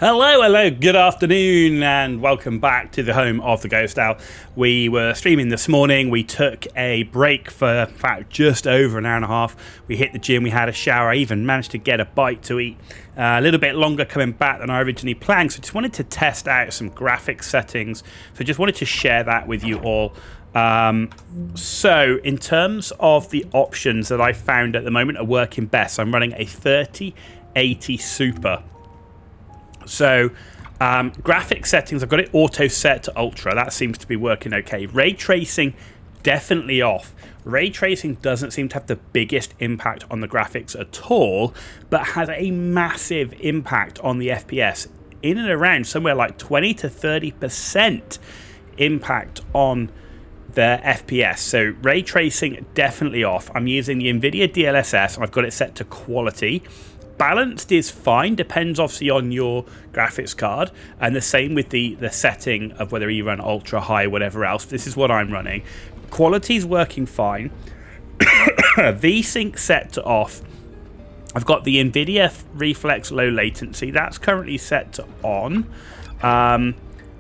Hello, good afternoon, and welcome back to the home of the Ghost Owl. We were streaming this morning. We took a break for, in fact, just over an hour and a half. We hit the gym, we had a shower, I even managed to get a bite to eat. A little bit longer coming back than I originally planned, so just wanted to test out some graphics settings. So just wanted to share that with you all. So in terms of the options that I found at the moment are working best, I'm running a 3080 Super. So graphic settings, I've got it auto set to ultra. That seems to be working okay. Ray tracing, definitely off. Ray tracing doesn't seem to have the biggest impact on the graphics at all, but has a massive impact on the FPS. In and around somewhere like 20 to 30% impact on the FPS. So ray tracing, definitely off. I'm using the NVIDIA DLSS, and I've got it set to quality. Balanced is fine, depends obviously on your graphics card, and the same with the setting of whether you run ultra, high, whatever else. This is what I'm running. Quality's working fine. VSync set to off. I've got the NVIDIA Reflex low latency, that's currently set to on, and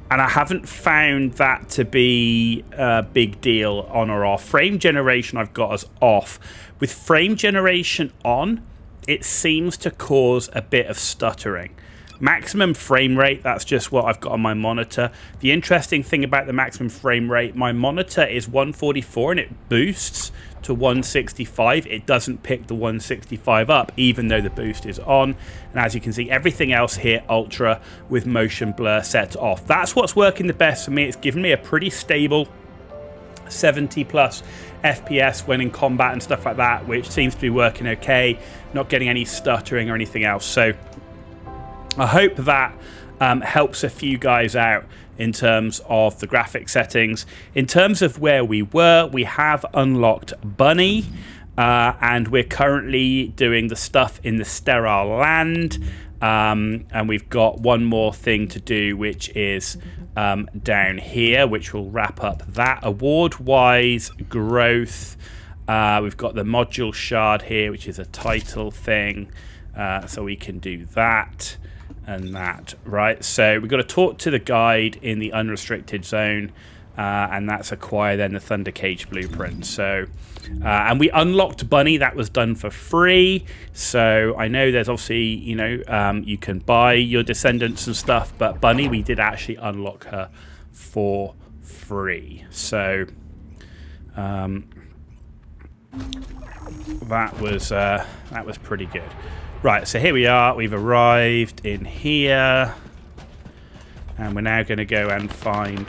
I haven't found that to be a big deal on or off. Frame generation I've got as off. With frame generation on, it seems to cause a bit of stuttering. Maximum frame rate, that's just what I've got on my monitor. The interesting thing about the maximum frame rate, my monitor is 144 and it boosts to 165. It doesn't pick the 165 up, even though the boost is on. And as you can see, everything else here, ultra with motion blur set off. That's what's working the best for me. It's given me a pretty stable 70 plus FPS when in combat and stuff like that, which seems to be working okay, not getting any stuttering or anything else. So I hope that helps a few guys out in terms of the graphic settings. In terms of where we were, we have unlocked Bunny, and we're currently doing the stuff in the Sterile land, and we've got one more thing to do, which is down here, which will wrap up that. Award-wise, growth, we've got the module shard here, which is a title thing, so we can do that and that, right? So we've got to talk to the guide in the unrestricted zone, and that's acquire then the Thunder Cage blueprint. So and we unlocked Bunny. That was done for free. So I know there's obviously, you know, you can buy your Descendants and stuff, but Bunny, we did actually unlock her for free. So that was pretty good. Right, so here we are. We've arrived in here, and we're now going to go and find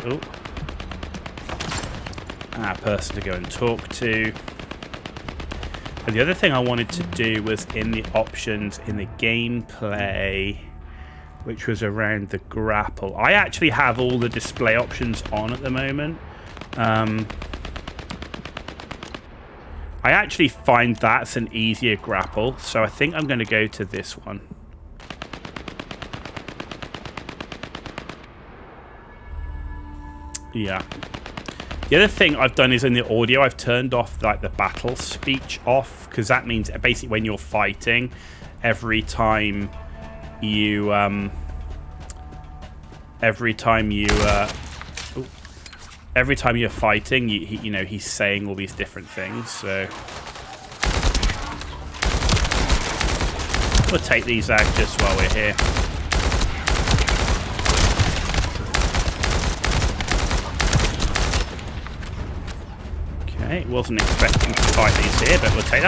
our person to go and talk to. And the other thing I wanted to do was in the options in the gameplay, which was around the grapple. I actually have all the display options on at the moment. I actually find that's an easier grapple, so I think I'm going to go to this one. Yeah. The other thing I've done is in the audio, I've turned off like the battle speech off, because that means basically when you're fighting, every time you're fighting, you know, he's saying all these different things. So we'll take these out just while we're here. Okay, wasn't expecting to fight these here, but we'll take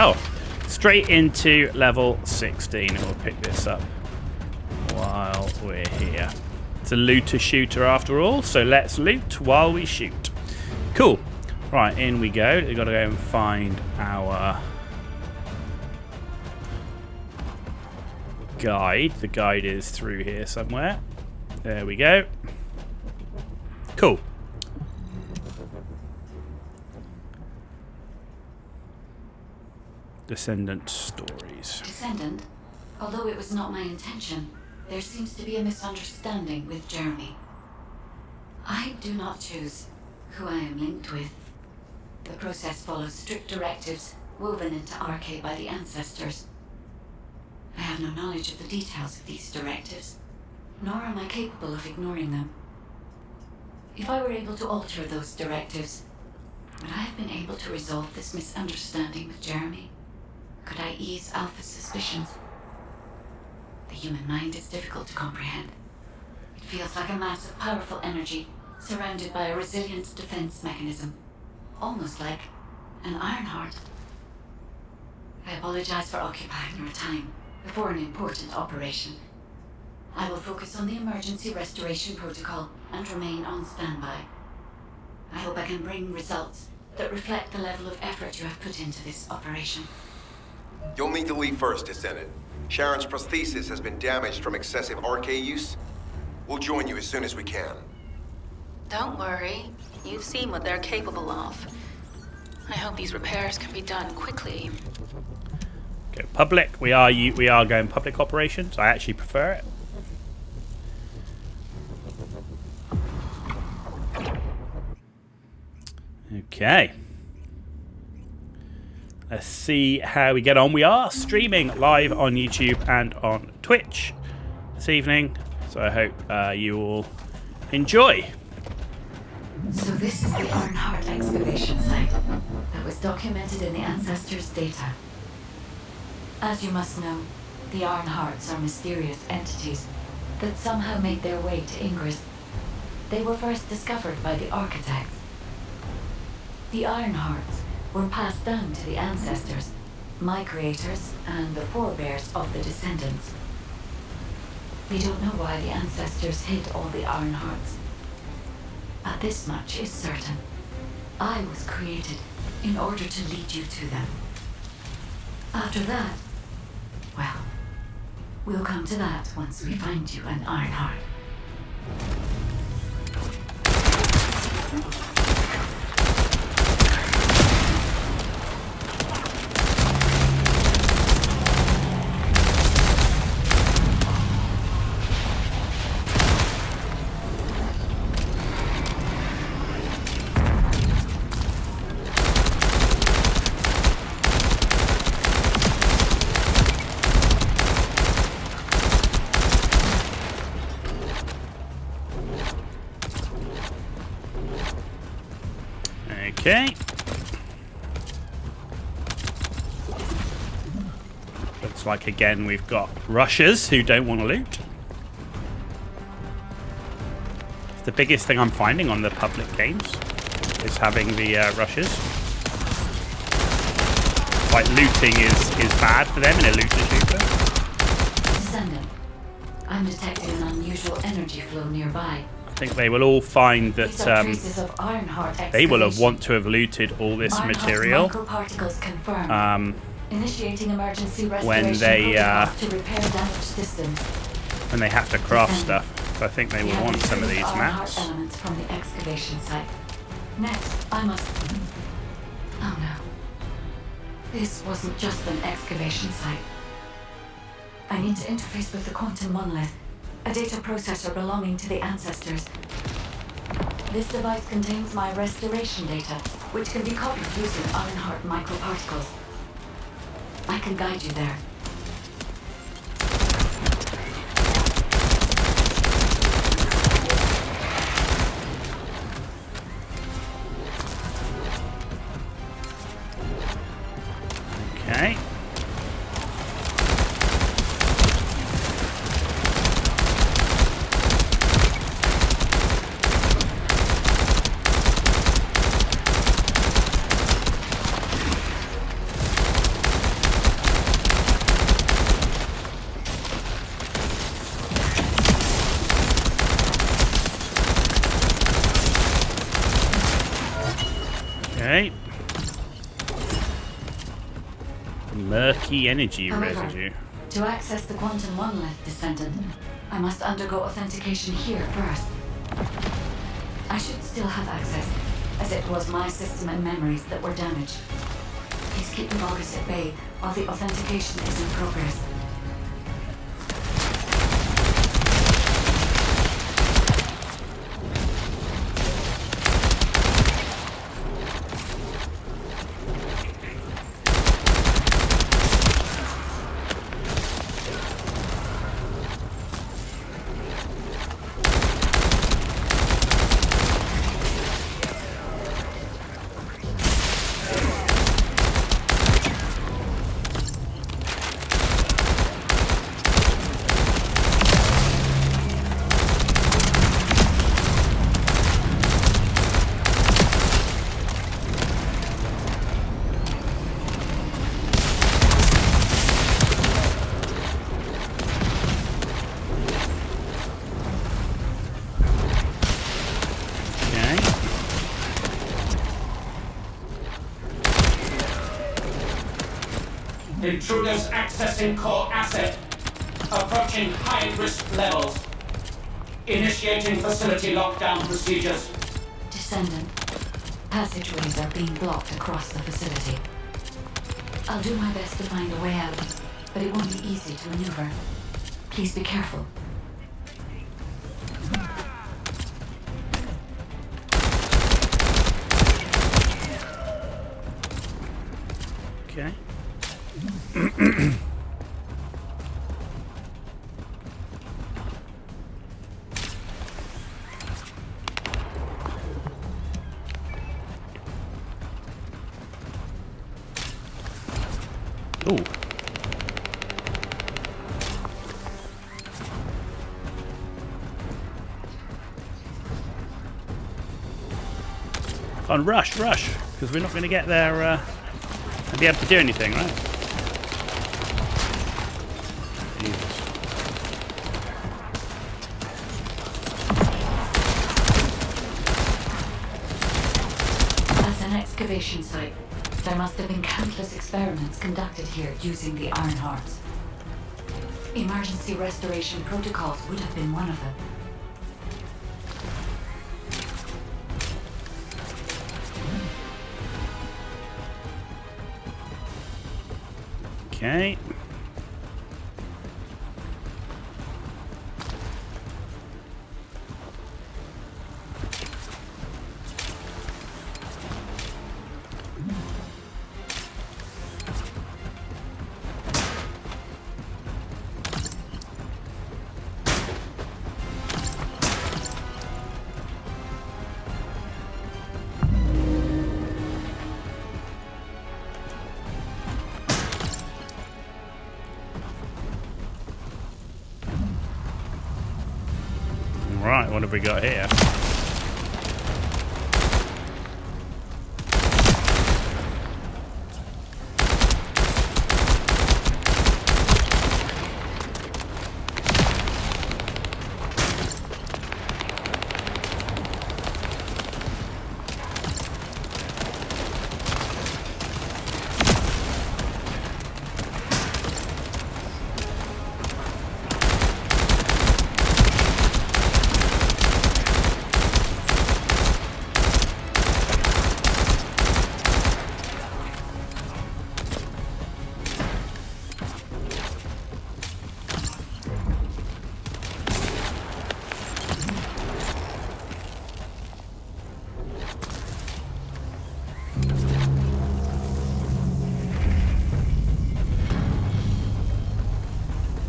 straight into level 16, and we'll pick this up while we're here. It's a looter shooter after all, so let's loot while we shoot. Cool. Right, in we go. We've got to go and find our guide. The guide is through here somewhere. There we go. Cool. Descendant stories. Descendant, although it was not my intention, there seems to be a misunderstanding with Jeremy. I do not choose who I am linked with. The process follows strict directives woven into RK by the ancestors. I have no knowledge of the details of these directives, nor am I capable of ignoring them. If I were able to alter those directives, would I have been able to resolve this misunderstanding with Jeremy? Could I ease Alpha's suspicions? The human mind is difficult to comprehend. It feels like a mass of powerful energy surrounded by a resilient defense mechanism, almost like an Ironheart. I apologize for occupying your time before an important operation. I will focus on the emergency restoration protocol and remain on standby. I hope I can bring results that reflect the level of effort you have put into this operation. You'll need to leave first, Descendant. Sharon's prosthesis has been damaged from excessive RK use. We'll join you as soon as we can. Don't worry. You've seen what they're capable of. I hope these repairs can be done quickly. Go public. We are going public operations. I actually prefer it. Okay. Let's see how we get on. We are streaming live on YouTube and on Twitch this evening, so I hope you all enjoy. So this is the Ironheart excavation site that was documented in the Ancestors' data. As you must know, the Ironhearts are mysterious entities that somehow made their way to Ingris. They were first discovered by the architects. The Ironhearts were passed down to the Ancestors, my creators, and the forebears of the Descendants. We don't know why the Ancestors hid all the Ironhearts. But this much is certain. I was created in order to lead you to them. After that, well, we'll come to that once we find you an Ironheart. Okay. Looks like again we've got rushers who don't want to loot. The biggest thing I'm finding on the public games is having the rushers. Like looting is bad for them in a looter shooter. Descendant, I'm detecting an unusual energy flow nearby. I think they will all find that These are traces of Ironheart they will have excavation. want to have looted all this Ironheart's material microparticles confirmed. Initiating emergency when restoration they protocols to repair damaged systems. when they have to craft stuff. So I think they We will have want some of retrieved these Ironheart maps. elements from the excavation site. Next, I must... Oh no. This wasn't just an excavation site. I need to interface with the quantum monolith, a data processor belonging to the Ancestors. This device contains my restoration data, which can be copied using Ironheart microparticles. I can guide you there. Okay. Okay. Murky energy However, residue. to access the quantum monolith, Descendant, I must undergo authentication here first. I should still have access, as it was my system and memories that were damaged. Please keep the August at bay while the authentication is in progress. Intruders accessing core asset. Approaching high-risk levels. Initiating facility lockdown procedures. Descendant. Passageways are being blocked across the facility. I'll do my best to find a way out, but it won't be easy to maneuver. Please be careful. Okay. Ooh. Come on, rush, because we're not going to get there and be able to do anything, right? Jesus. That's an excavation site. There must have been countless experiments conducted here using the Iron Hearts. Emergency restoration protocols would have been one of them. Okay. Right, what have we got here?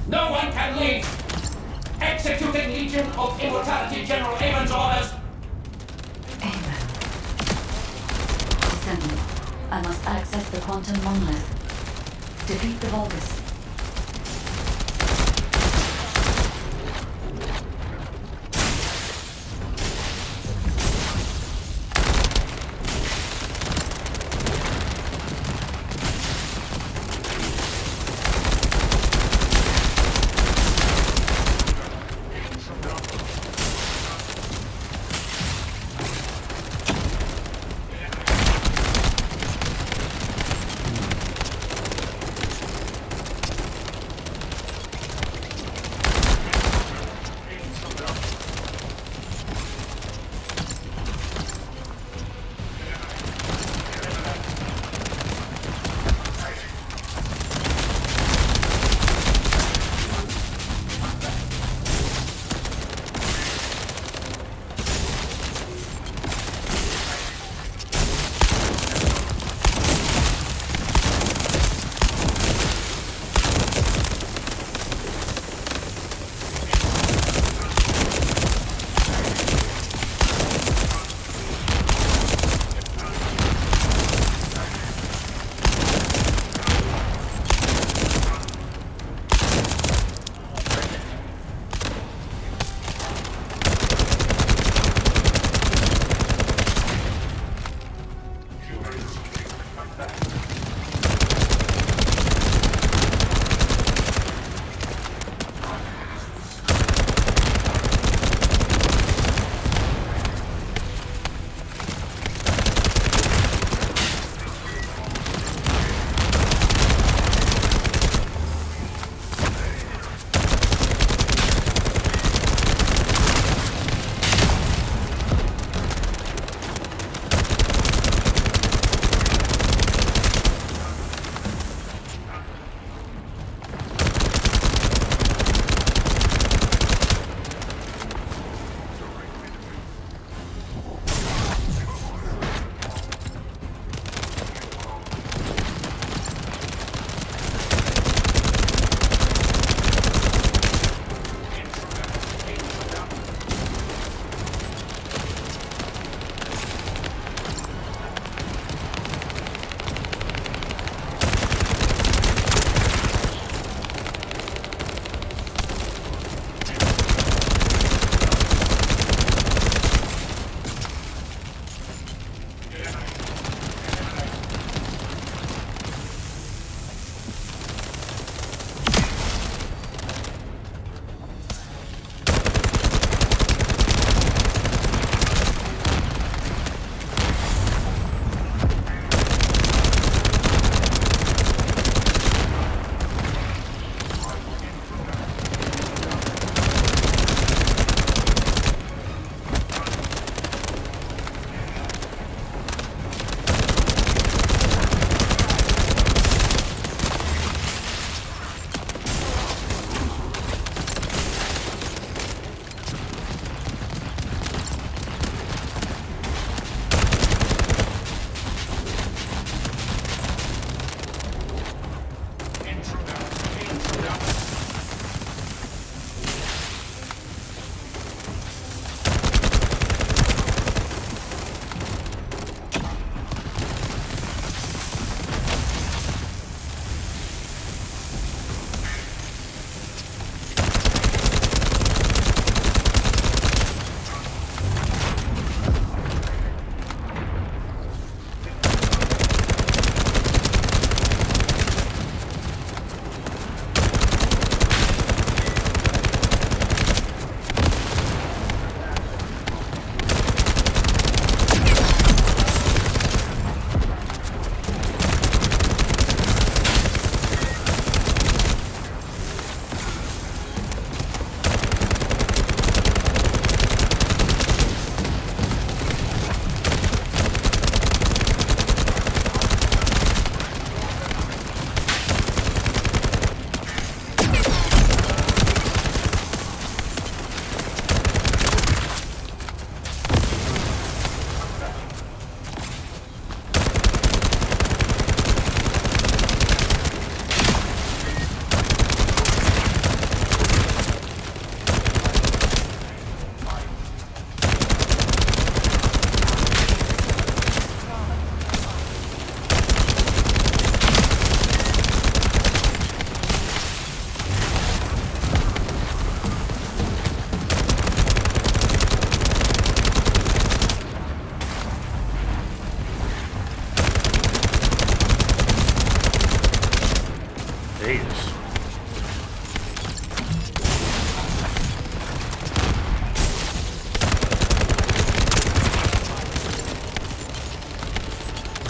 No one can leave! Executing Legion of Immortality General Amon's orders! Amen. Descendant. I must access the quantum monolith. Defeat the Vulgus.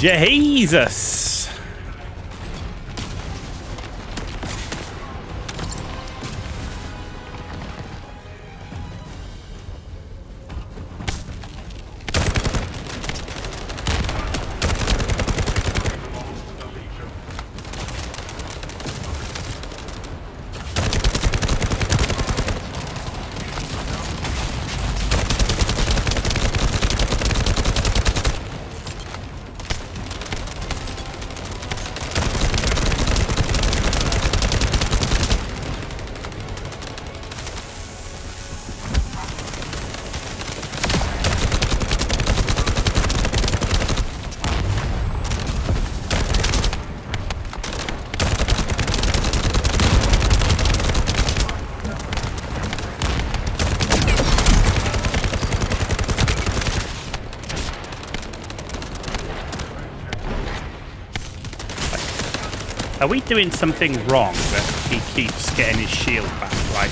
Jesus. Are we doing something wrong that he keeps getting his shield back? Like,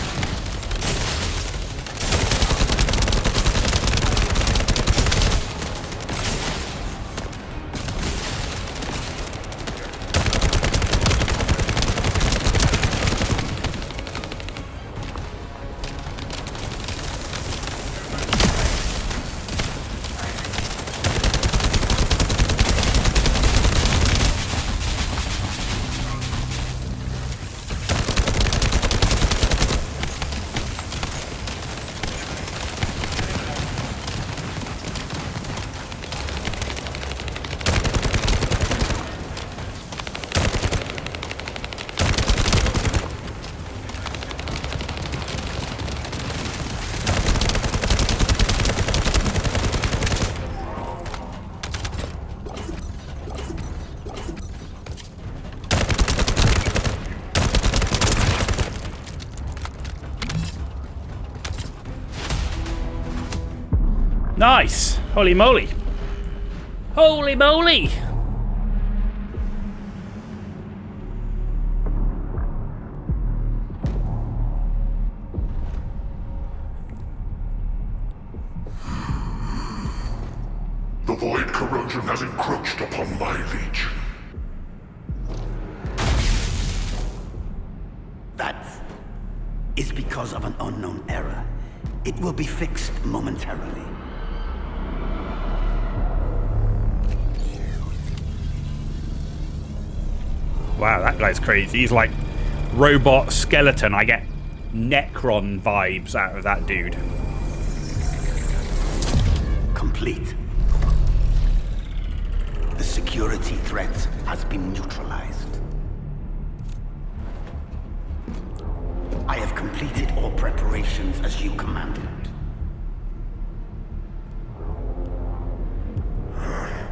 nice! Holy moly! Holy moly! The void corrosion has encroached upon my legion. That is because of an unknown error. It will be fixed momentarily. Wow, that guy's crazy. He's like robot skeleton. I get Necron vibes out of that dude. Complete. The security threat has been neutralized. I have completed all preparations as you commanded.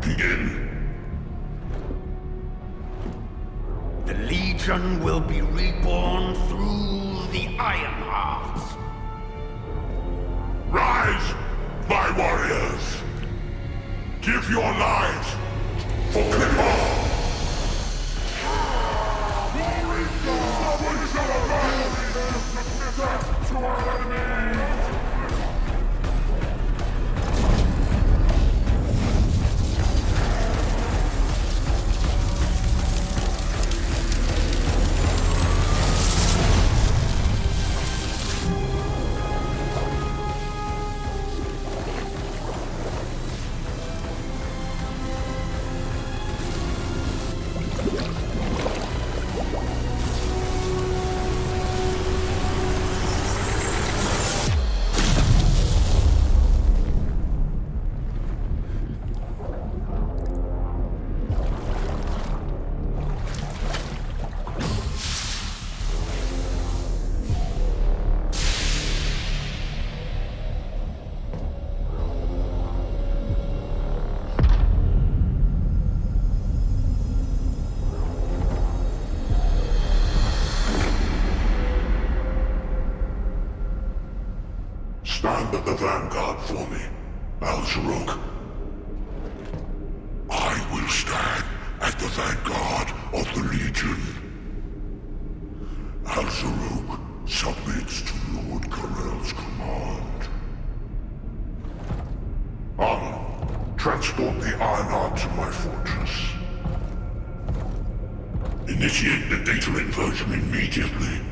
Begin. The Legion will be reborn through the Iron Heart. Rise, my warriors! Give your lives for Clipper! Stand at the vanguard for me, Al-Zaruk. I will stand at the vanguard of the Legion. Al-Zaruk submits to Lord Karel's command. Honor Transport the Ironheart to my fortress. Initiate the data inversion immediately.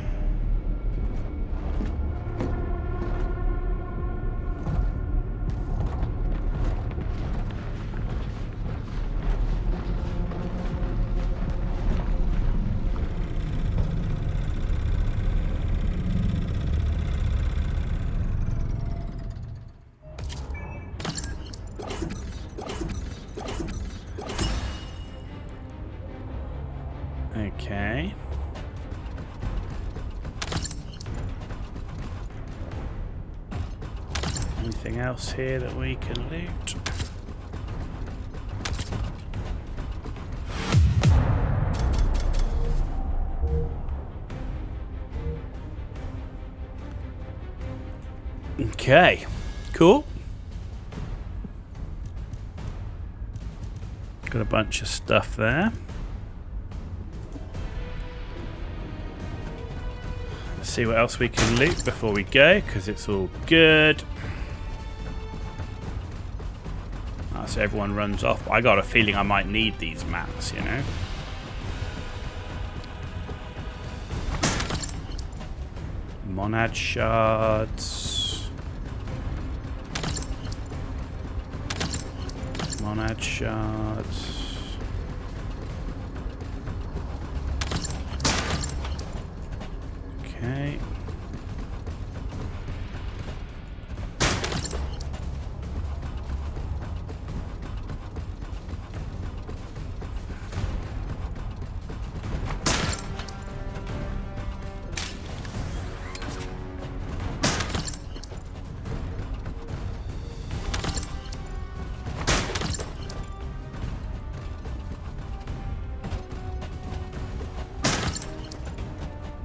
Okay. Anything else here that we can loot? Okay, cool. Got a bunch of stuff there. Let's see what else we can loot before we go, because it's all good. Oh, so everyone runs off. I got a feeling I might need these maps, you know. Monad shards. Monad shards. Okay.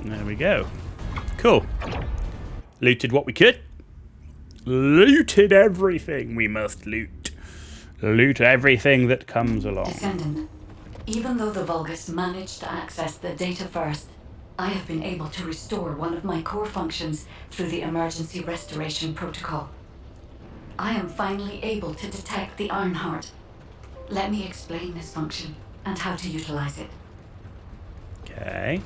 There we go. Cool. Looted what we could. Looted everything we must loot. Loot everything that comes along. Descendant, even though the Vulgus managed to access the data first, I have been able to restore one of my core functions through the emergency restoration protocol. I am finally able to detect the Ironheart. Let me explain this function and how to utilize it. Okay.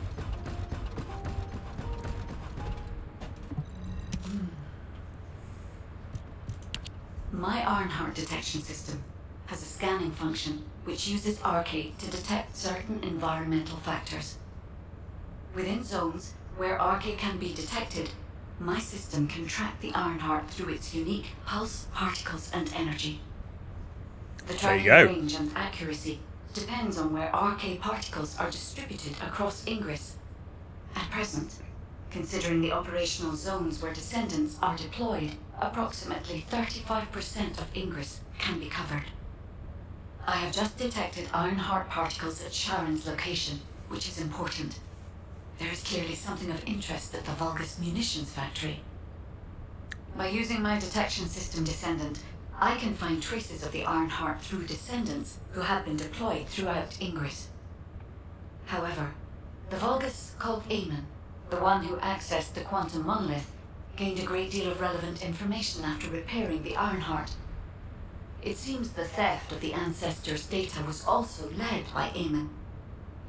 My Ironheart detection system has a scanning function which uses Arcade to detect certain environmental factors. Within zones where Arcade can be detected, my system can track the Ironheart through its unique pulse, particles, and energy. The tracking range and accuracy depends on where Arcade particles are distributed across Ingris. At present, considering the operational zones where Descendants are deployed, approximately 35% of Ingris can be covered. I have just detected Ironheart particles at Sharon's location, which is important. There is clearly something of interest at the Vulgus munitions factory. By using my detection system Descendant, I can find traces of the Ironheart through Descendants who have been deployed throughout Ingris. However, the Vulgus called Amon, the one who accessed the quantum monolith, gained a great deal of relevant information after repairing the Ironheart. It seems the theft of the Ancestors' data was also led by Amon.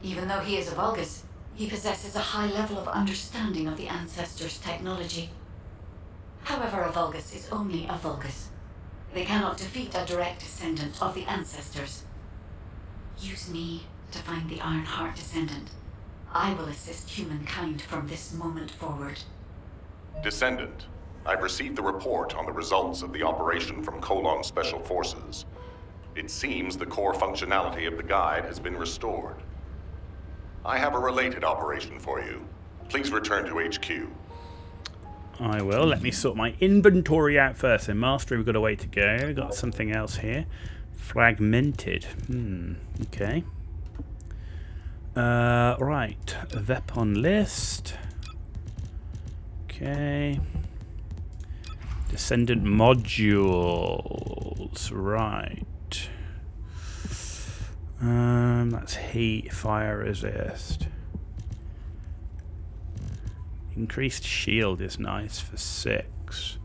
Even though he is a Vulgus, he possesses a high level of understanding of the Ancestors' technology. However, a Vulgus is only a Vulgus. They cannot defeat a direct descendant of the Ancestors. Use me to find the Ironheart Descendant. I will assist humankind from this moment forward. Descendant, I've received the report on the results of the operation from Colon Special Forces. It seems the core functionality of the guide has been restored. I have a related operation for you. Please return to HQ. I will. Let me sort my inventory out first. In Mastery, we've got a way to go. We've got something else here. Fragmented. Okay. Right. Weapon list. Okay. Descendant modules. Right. That's heat, fire resist. Increased shield is nice for 6.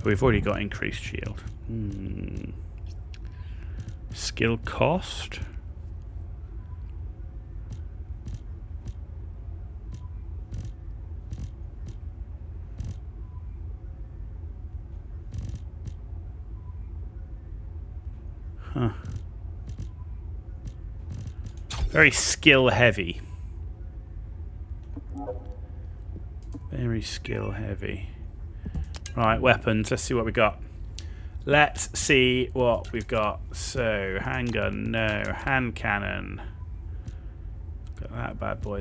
We've already got increased shield. Skill cost. Huh. Very skill heavy. Very skill heavy. Right, weapons. Let's see what we got. Let's see what we've got. So, handgun, no. Hand cannon. Got that bad boy.